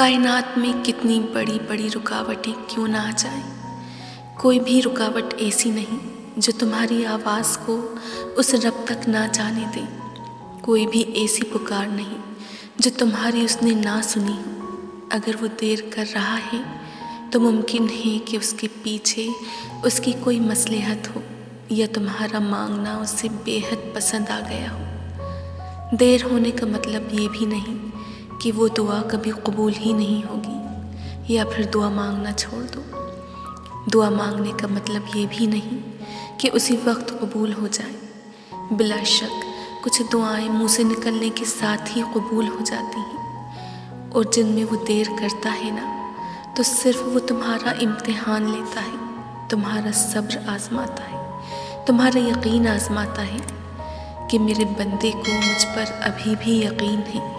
کائنات میں کتنی بڑی بڑی رکاوٹیں کیوں نہ آ جائیں، کوئی بھی رکاوٹ ایسی نہیں جو تمہاری آواز کو اس رب تک نہ جانے دے، کوئی بھی ایسی پکار نہیں جو تمہاری اس نے نہ سنی ہو۔ اگر وہ دیر کر رہا ہے تو ممکن ہے کہ اس کے پیچھے اس کی کوئی مصلحت ہو، یا تمہارا مانگنا اسے بے حد پسند آ گیا ہو۔ دیر ہونے کا مطلب یہ بھی نہیں کہ وہ دعا کبھی قبول ہی نہیں ہوگی، یا پھر دعا مانگنا چھوڑ دو۔ دعا مانگنے کا مطلب یہ بھی نہیں کہ اسی وقت قبول ہو جائے۔ بلا شک کچھ دعائیں منہ سے نکلنے کے ساتھ ہی قبول ہو جاتی ہیں، اور جن میں وہ دیر کرتا ہے نا، تو صرف وہ تمہارا امتحان لیتا ہے، تمہارا صبر آزماتا ہے، تمہارا یقین آزماتا ہے کہ میرے بندے کو مجھ پر ابھی بھی یقین ہے۔